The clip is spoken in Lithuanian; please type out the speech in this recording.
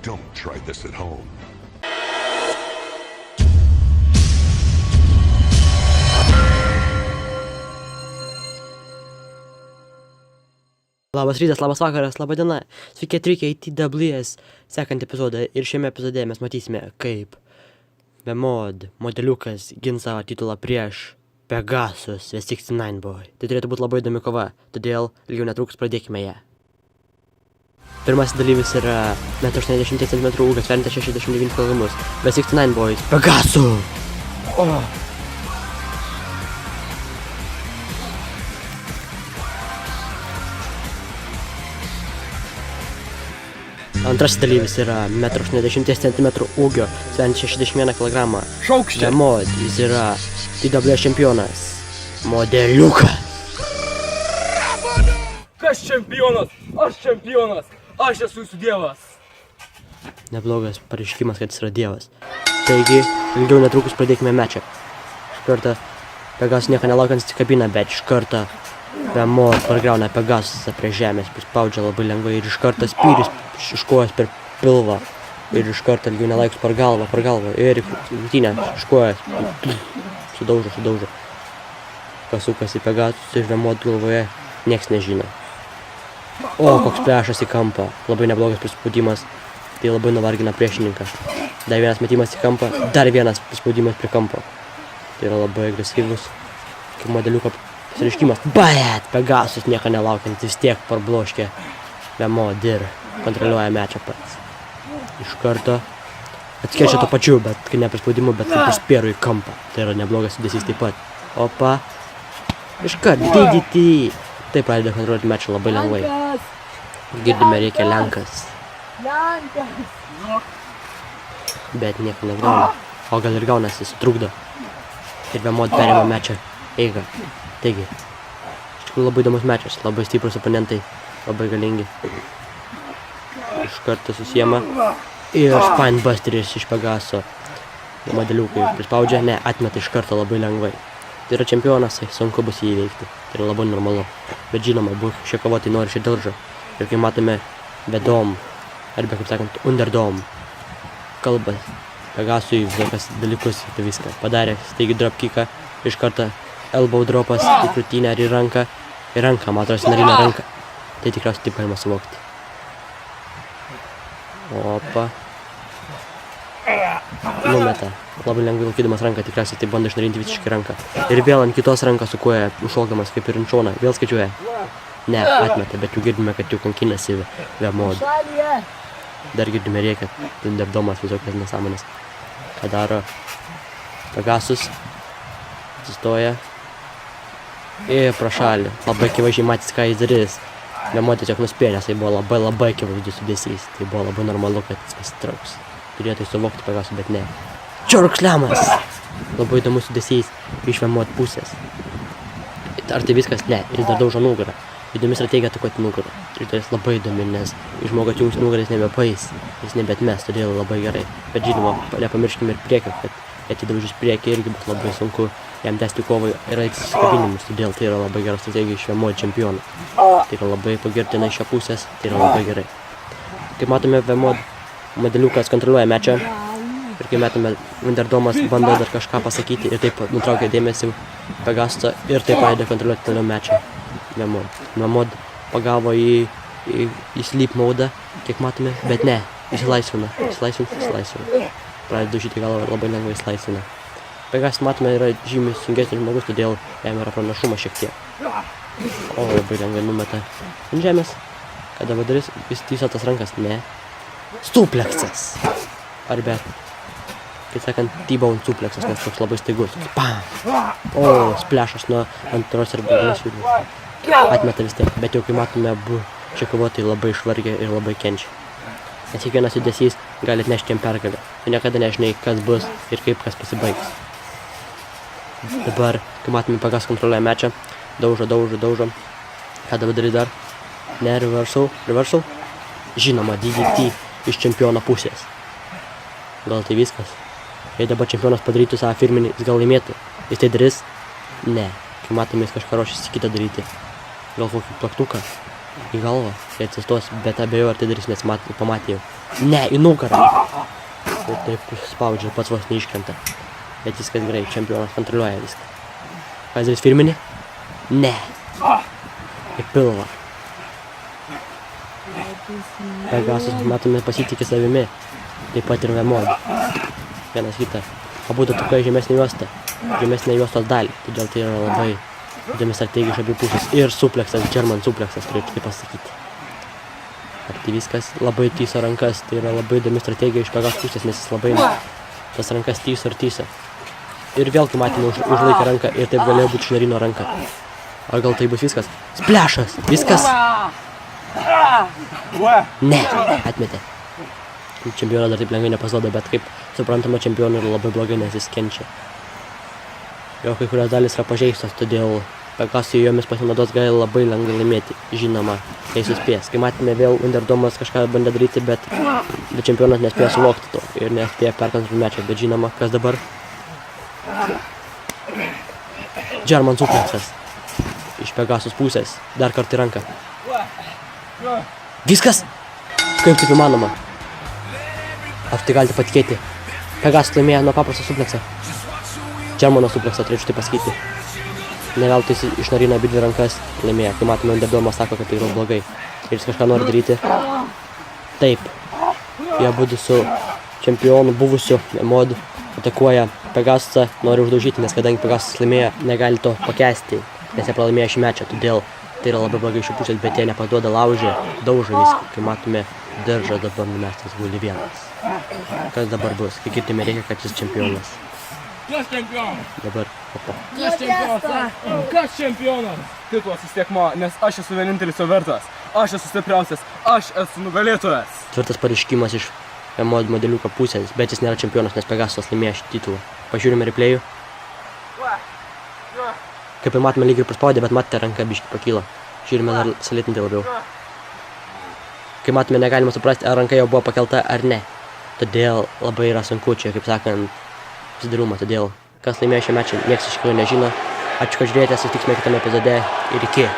Don't try this at home. Labas rytas, labas vakaras, laba diena. Sveiki atvykę į TWS sekantį epizodą ir šiame epizode mes matysime, kaip Vemod modeliukas gins savo titulą prieš Pegasus V69 Boy. Tai turėtų būti labai įdomi kova, todėl ilgiau netrukus pradėkime ją. Pirmasis dalyvis yra 1,80 cm ūgio, sveriantis 69 kg. V69 Boy Pegasus! Antrasis dalyvis yra 1,80 cm ūgio, sveriantis 61 kg. Šaukštė. Vemod, jis yra TWS čempionas. Modeliukas. Kas čempionas? Aš čempionas. Aš esu jūsų dievas. Neblogas pareiškimas, kad jis yra dievas. Taigi, ilgiau netrukus pradėkime mečą. Iš karto Pegasus nieko nelaukiant atsikabina, bet iš karto Vemod pargriauna Pegasusą prie žemės, prispaudžia labai lengvai ir iš karto spyris iš kojos per pilvą. Ir iš karto ilgiau nelaikus per galvą ir krūtinę iš kojos. Sudaužo. Kas sukasi Pegasus iš Vemod galvoje, nieks nežino. O, koks plešas į kampą. Labai neblogas prispaudimas. Tai labai nuvargina priešininką. Dar vienas metimas į kampą, dar vienas prispaudimas prie kampo. Tai yra labai agresyvus kaip modeliuko pasireiškimas. Bet Pegasus nieko nelaukiant vis tiek parbloškė Vemod ir kontroliuoja mečą pats. Iš karto atskečia to pačiu, bet kai ne prispaudimu, bet kaip prispėru į kampą. Tai yra neblogas judesys taip pat. Opa. Iškart DDT. Taip pradeda kontroliuoti mečą labai lengvai. Girdime, reikia lenkas. Bet nieko negauna. O gal ir gaunasi, sutrukdo. Ir Vemod perima mečą eigą. Taigi, iš tikrųjų labai įdomus mečas, labai stiprus oponentai, labai galingi. Iš karto susiema ir Spinebusteris iš Pegaso. Modeliukai prispaudžia, ne, atmeta iš karto labai lengvai. Tai yra čempionas, sunku bus jį įveikti. Tai yra labai normalu. Bet žinoma, šie kovotojai nori šį diržą. Ir kai matome Vedom, arba kaip sakant, Underdom, kalba Pegasui visokias dalykus apie viską. Padarė staigi dropkicką, iš karto elbow dropas į krūtinę ar į ranką. Į ranką, man atrodo, narina ranką. Tai tikriausiai taip galima suvokti. Opa. Numeta. Labai lengvai laikydamas ranką, tikriausiai tai bando išnarinti visiškai ranką. Ir vėl ant kitos rankos sukuoja, užšokdamas kaip ir ant šoną. Vėl skaičiuoja. Ne, atmeta, bet jau girdime, kad jau kankinasi Vemod. Dar girdime rėkia, darbdomas visokias nesąmonės. Ką daro Pegasus. Atsistoja. Ir pro šalį. Labai akivaizdžiai matys, ką jis darys. Vemod tiesiog nuspėjo, nes tai buvo labai akivaizdus judesys. Tai buvo labai normalu, kad jis pasitrauks. Turėtų suvokti Pegasus, bet ne. Čorksliamas! Labai įdomus judesys iš Vemod pusės. Ar tai viskas? Ne. Jis dar daužo nugarą. Įdomi strategija atakuoti nugarą. Ir tai labai įdomi, nes žmogus atjungs nugarą jis nebepais. Jis nebetmes, todėl labai gerai. Bet žinoma, nepamirškime ir priekio, kad atidaužys priekį irgi bus labai sunku jam tęsti kovą ir eiti susikabinimus. Todėl tai yra labai gera strategija iš Vemod čempiono. Tai yra labai pagirtina iš šią pusės, tai yra labai gerai. Kaip matome, Vemod modeliukas kontroliuoja mečą. Ir kai matome, Underdomas bando dar kažką pasakyti ir taip nutraukia dėmesį Pegasusą ir taip pradeda kontroliuoti toliau mečą. Vemod pagavo į sleep mode, kiek matome, bet ne, išsilaisvina. Pradeda dužyti galvą ir labai lengvai išsilaisvina. Pegasus matome yra žymiai sunkesnis žmogus, todėl jam yra pranašumas šiek tiek. O, labai lengvai numeta ant žemės. Ką dabar darys? Jis tyso tas rankas? Ne. Supleksas! Arba, kaip sakant, T-bone supleksas, nes toks labai staigus. Pam! O, splešas nuo antros arba vienas judės. Atmeta vis tiek, bet jau kai matome, abu šie kovotojai labai išvargę ir labai kenčia. Nes kiekvienas judesys gali atnešti jam pergalę. Tu niekada nežinai, kas bus ir kaip kas pasibaigs. Dabar, kai matome, Pegasus kontroliuoja mečą, daužo. Ką dabar darys dar? Ne, reversal. Žinoma, DDT iš čempiono pusės. Gal tai viskas? Jei dabar čempionas padarytų savo firminį, jis gal laimėtų. Jis tai darys? Ne. Kai matome, jis kažką ruošiasi kitą daryti. Gal kokį plaktuką? į galvą, kai atsistos, bet abejoju, ar tai darys, nes pamatė jau. Ne, į nugarą. Ir taip spaudžia, pats vos neiškrenta. Bet viskas gerai, čempionas kontroliuoja viską. Ką jis darys, firminį? Ne. Į pilvą. Pegasus, matome, pasitikė savimi. Taip pat ir Vemod. Vienas kitą. Abu tatukai žemesnį juostą. Žemesnę juostos dalį. Todėl tai yra labai įdomi strategija iš abiejų pusės. Ir supleksas, German supleksas, turėtų taip pasakyti. Ar tai viskas labai tyso rankas. Tai yra labai įdomi strategija iš Pegasus pusės, nes jis labai tas rankas tyso ir tyso. Ir vėl, kai matėme, užlaikė ranką ir taip galėjo būti Šnarino ranka. Ar gal tai bus viskas? Splešas! Viskas! Ne! Atmetė. Čempionas dar taip lengvai nepasiduoda, bet kaip suprantama, čempionui yra labai blogai, nes jis kenčia. Jo kai kurios dalis yra pažeistos, todėl Pegasui jomis pasinaudos gali labai lengvai laimėti. Žinoma, kai suspės. Kai matėme, vėl Underdomas kažką bandė daryti, bet čempionas nespėjo suvokti to ir nespėjo perkontroliuoti mečą. Bet žinoma, kas dabar? German supleksas. Iš Pegasus pusės. Dar kartą į ranką. Viskas? Kaip taip įmanoma? Ar tai galite patikėti? Pegasus laimėjo nuo paprasto supleksą. Germano supleksą, turėčiau tai pasakyti. Ne veltui jis išnarino abi dvi rankas, laimėjo. Kai matome, Underdomas sako, kad tai yra blogai. Ir jis kažką nori daryti. Taip. Jie abudu su čempionu buvusiu Vemod atakuoja Pegasusą, nori uždaužyti, nes kadangi Pegasus laimėjo, negali to pakęsti, nes jie pralaimėjo šį mečą. Todėl tai yra labai blogai iš jų pusės, bet jie nepaduoda, laužia, daužo viską. Kai matome, diržas dabar numestas guli vienas. Kas dabar bus? Kai girdime, reikia, kad jis čempionas. Kas čempionas? Dabar, opa. Kas čempionas? Kas čempionas? Titulas vis tiek man, nes aš esu vienintelis jo vertas. Aš esu stipriausias. Aš esu nugalėtojas. Tvirtas pareiškimas iš Vemod modeliuko pusės, bet jis nėra čempionas, nes Pegasusas laimėjo šį titulą. Pažiūrime replayų. Kaip ir matome, lyg ir prispaudė, bet matėte, ranka biškį pakyla. Žiūrime dar salėtinti labiau. Kaip matome, negalima suprasti, ar ranka jau buvo pakelta ar ne. Todėl labai yra sunku čia, kaip sakant, susidarumą. Todėl, kas laimėjo šią mečą, niekas iš tikrųjų nežino. Ačiū, kad žiūrėjote, susitiksime kitame epizode ir iki.